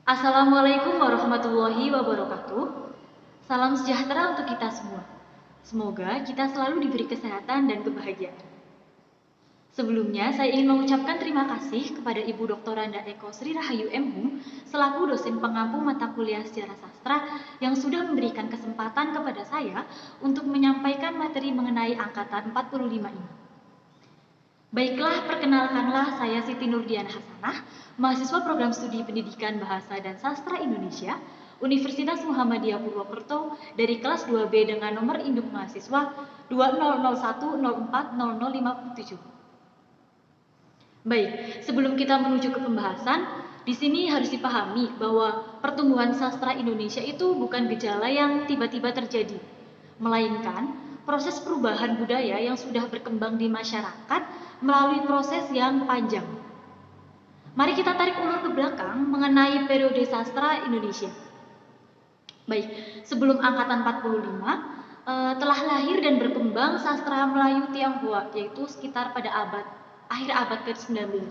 Assalamualaikum warahmatullahi wabarakatuh. Salam sejahtera untuk kita semua. Semoga kita selalu diberi kesehatan dan kebahagiaan. Sebelumnya, saya ingin mengucapkan terima kasih kepada Ibu Dr. Randa Eko Sri Rahayu M.Hum selaku dosen pengampu mata kuliah sejarah sastra yang sudah memberikan kesempatan kepada saya untuk menyampaikan materi mengenai angkatan 45 ini. Baiklah, perkenalkanlah saya Siti Nurdiana Hasanah, mahasiswa program studi pendidikan bahasa dan sastra Indonesia, Universitas Muhammadiyah Purwokerto dari kelas 2B dengan nomor induk mahasiswa 2001040057. Baik, sebelum kita menuju ke pembahasan, di sini harus dipahami bahwa pertumbuhan sastra Indonesia itu bukan gejala yang tiba-tiba terjadi, melainkan proses perubahan budaya yang sudah berkembang di masyarakat melalui proses yang panjang. Mari kita tarik ulur ke belakang mengenai periode sastra Indonesia. Baik, sebelum angkatan 45 telah lahir dan berkembang sastra Melayu Tionghoa, yaitu sekitar pada akhir abad ke-19.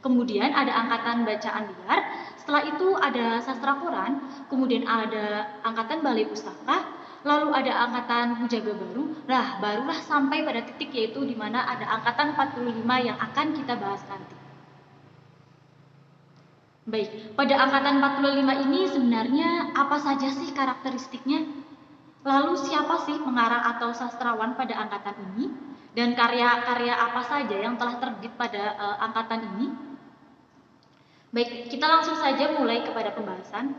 Kemudian ada angkatan bacaan liar, setelah itu ada sastra Quran, kemudian ada angkatan balai pustaka, lalu ada angkatan Pujaga Baru. Nah, barulah sampai pada titik yaitu di mana ada angkatan 45 yang akan kita bahas nanti. Baik, pada angkatan 45 ini sebenarnya apa saja sih karakteristiknya? Lalu siapa sih pengarang atau sastrawan pada angkatan ini? Dan karya-karya apa saja yang telah terbit pada angkatan ini? Baik, kita langsung saja mulai kepada pembahasan.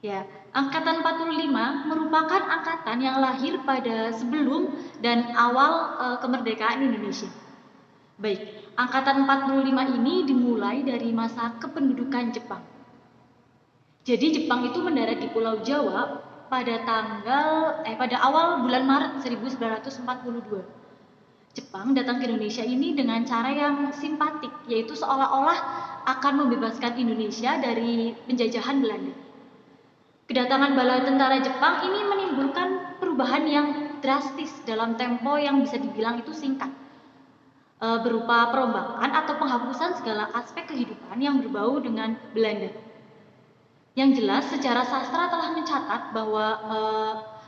Ya, angkatan 45 merupakan angkatan yang lahir pada sebelum dan awal kemerdekaan Indonesia. Baik, angkatan 45 ini dimulai dari masa kependudukan Jepang. Jadi Jepang itu mendarat di Pulau Jawa pada awal bulan Maret 1942. Jepang datang ke Indonesia ini dengan cara yang simpatik, yaitu seolah-olah akan membebaskan Indonesia dari penjajahan Belanda. Kedatangan bala tentara Jepang ini menimbulkan perubahan yang drastis dalam tempo yang bisa dibilang itu singkat, berupa perombakan atau penghapusan segala aspek kehidupan yang berbau dengan Belanda. Yang jelas, sejarah sastra telah mencatat bahwa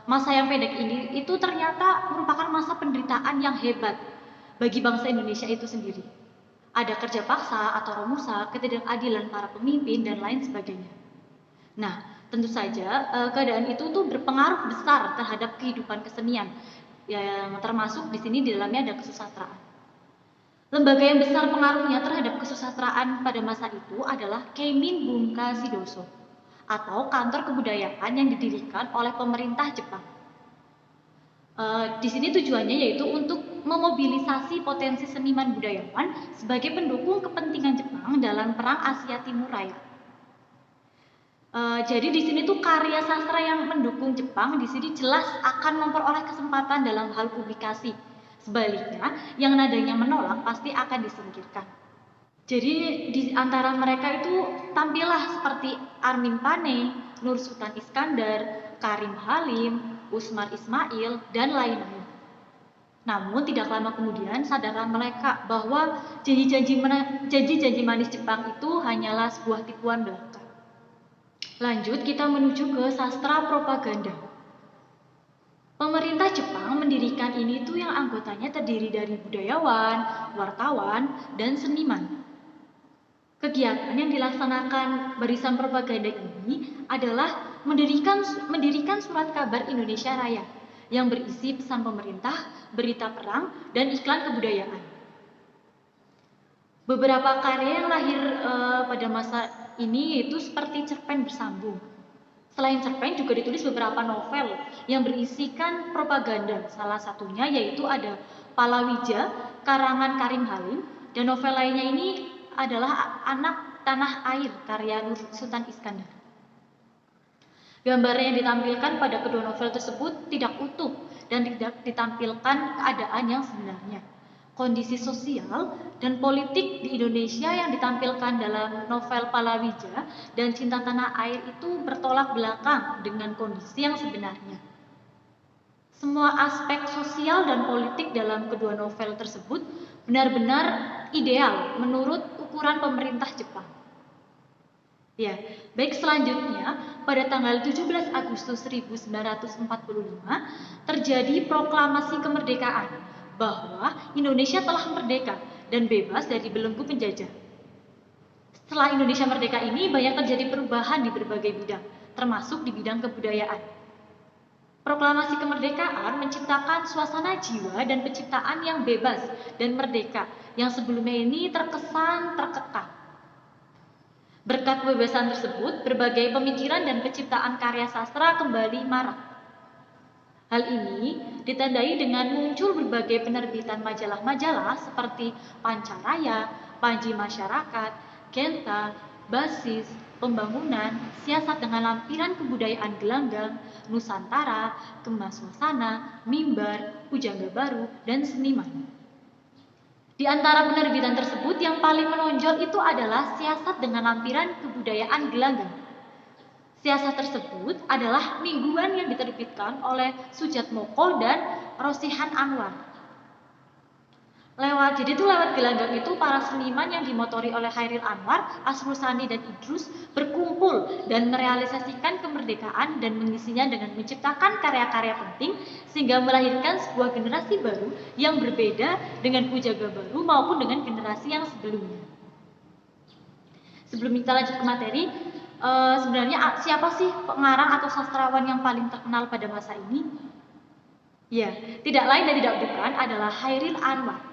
masa yang pendek ini itu ternyata merupakan masa penderitaan yang hebat bagi bangsa Indonesia itu sendiri. Ada kerja paksa atau romusa, ketidakadilan para pemimpin, dan lain sebagainya. Nah, tentu saja keadaan itu tuh berpengaruh besar terhadap kehidupan kesenian, yang termasuk di sini di dalamnya ada kesusastraan. Lembaga yang besar pengaruhnya terhadap kesusastraan pada masa itu adalah Keimin Bunka Sidoso, atau kantor kebudayaan yang didirikan oleh pemerintah Jepang. Di sini tujuannya yaitu untuk memobilisasi potensi seniman budayawan sebagai pendukung kepentingan Jepang dalam Perang Asia Timur Raya. Jadi di sini tuh karya sastra yang mendukung Jepang di sini jelas akan memperoleh kesempatan dalam hal publikasi. Sebaliknya, yang nadanya menolak pasti akan disingkirkan. Jadi di antara mereka itu tampillah seperti Armin Pane, Nur Sultan Iskandar, Karim Halim, Usmar Ismail, dan lain-lain. Namun tidak lama kemudian sadarlah mereka bahwa janji-janji manis Jepang itu hanyalah sebuah tipuan belaka. Lanjut kita menuju ke sastra propaganda. Pemerintah Jepang mendirikan ini tuh yang anggotanya terdiri dari budayawan, wartawan, dan seniman. Kegiatan yang dilaksanakan barisan propaganda ini adalah mendirikan surat kabar Indonesia Raya yang berisi pesan pemerintah, berita perang, dan iklan kebudayaan. Beberapa karya yang lahir pada masa ini yaitu seperti Cerpen Bersambung. Selain cerpen juga ditulis beberapa novel yang berisikan propaganda. Salah satunya yaitu ada Palawija karangan Karim Halim, dan novel lainnya ini adalah Anak Tanah Air karya Nur Sultan Iskandar. Gambar yang ditampilkan pada kedua novel tersebut tidak utuh dan tidak ditampilkan keadaan yang sebenarnya. Kondisi sosial dan politik di Indonesia yang ditampilkan dalam novel Palawija dan Cinta Tanah Air itu bertolak belakang dengan kondisi yang sebenarnya. Semua aspek sosial dan politik dalam kedua novel tersebut benar-benar ideal menurut ukuran pemerintah Jepang. Ya, baik selanjutnya, pada tanggal 17 Agustus 1945 terjadi proklamasi kemerdekaan bahwa Indonesia telah merdeka dan bebas dari belenggu penjajah. Setelah Indonesia merdeka ini banyak terjadi perubahan di berbagai bidang, termasuk di bidang kebudayaan. Proklamasi kemerdekaan menciptakan suasana jiwa dan penciptaan yang bebas dan merdeka yang sebelumnya ini terkesan terkekang. Berkat kebebasan tersebut, berbagai pemikiran dan penciptaan karya sastra kembali marak. Hal ini ditandai dengan muncul berbagai penerbitan majalah-majalah seperti Pancaraya, Panji Masyarakat, Genta, Basis, Pembangunan, Siasat dengan Lampiran Kebudayaan Gelanggang, Nusantara, Kemas Suasana, Mimbar, Pujangga Baru, dan Seniman. Di antara penerbitan tersebut yang paling menonjol itu adalah Siasat dengan Lampiran Kebudayaan Gelanggang. Siasat tersebut adalah mingguan yang diterbitkan oleh Sujatmoko dan Rosihan Anwar. Lewat Gelanggang itu para seniman yang dimotori oleh Chairil Anwar, Asrul Sani dan Idrus berkumpul dan merealisasikan kemerdekaan dan mengisinya dengan menciptakan karya-karya penting sehingga melahirkan sebuah generasi baru yang berbeda dengan Pujangga Baru maupun dengan generasi yang sebelumnya. Sebelum kita lanjut ke materi, sebenarnya siapa sih pengarang atau sastrawan yang paling terkenal pada masa ini? Ya, tidak lain dan tidak bukan adalah Chairil Anwar.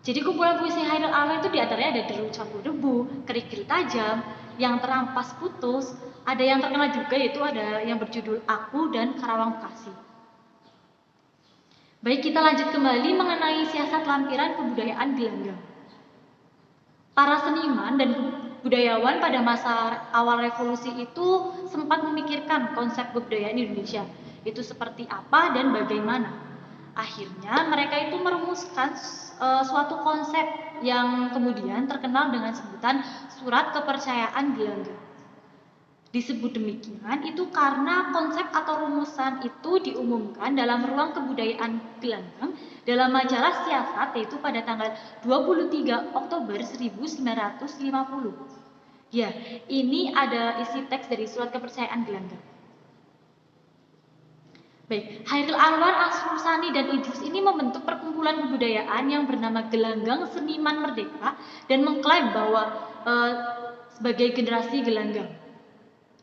Jadi kumpulan puisi Chairil Anwar itu diantaranya ada Deru Campur Debu, Kerikil Tajam, Yang Terampas Putus, ada yang terkenal juga yaitu ada yang berjudul Aku dan Karawang Bekasi. Baik, kita lanjut kembali mengenai siasat lampiran kebudayaan gelanggang. Para seniman dan budayawan pada masa awal revolusi itu sempat memikirkan konsep kebudayaan Indonesia, itu seperti apa dan bagaimana. Akhirnya mereka itu merumuskan suatu konsep yang kemudian terkenal dengan sebutan Surat Kepercayaan Gelanggang. Disebut demikian itu karena konsep atau rumusan itu diumumkan dalam ruang kebudayaan Gelanggang dalam majalah Siasat yaitu pada tanggal 23 Oktober 1950. Ya, ini ada isi teks dari Surat Kepercayaan Gelanggang. Baik, Chairil Anwar, Asrul Sani, dan Idrus ini membentuk perkumpulan kebudayaan yang bernama Gelanggang Seniman Merdeka dan mengklaim bahwa sebagai generasi gelanggang.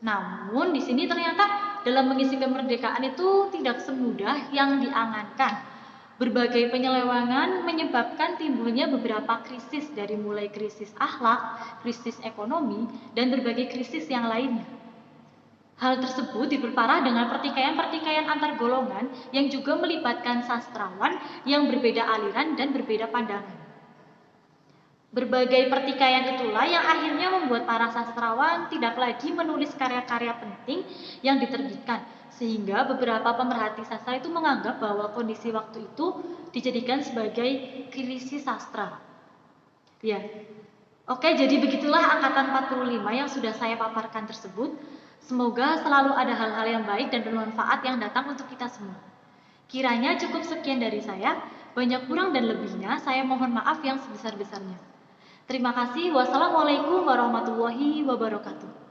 Namun di sini ternyata dalam mengisi kemerdekaan itu tidak semudah yang diangankan. Berbagai penyelewengan menyebabkan timbulnya beberapa krisis dari mulai krisis akhlak, krisis ekonomi, dan berbagai krisis yang lainnya. Hal tersebut diperparah dengan pertikaian-pertikaian antar golongan yang juga melibatkan sastrawan yang berbeda aliran dan berbeda pandangan. Berbagai pertikaian itulah yang akhirnya membuat para sastrawan tidak lagi menulis karya-karya penting yang diterbitkan, sehingga beberapa pemerhati sastra itu menganggap bahwa kondisi waktu itu dijadikan sebagai krisis sastra. Ya. Oke, jadi begitulah angkatan 45 yang sudah saya paparkan tersebut. Semoga selalu ada hal-hal yang baik dan bermanfaat yang datang untuk kita semua. Kiranya cukup sekian dari saya. Banyak kurang dan lebihnya, saya mohon maaf yang sebesar-besarnya. Terima kasih. Wassalamualaikum warahmatullahi wabarakatuh.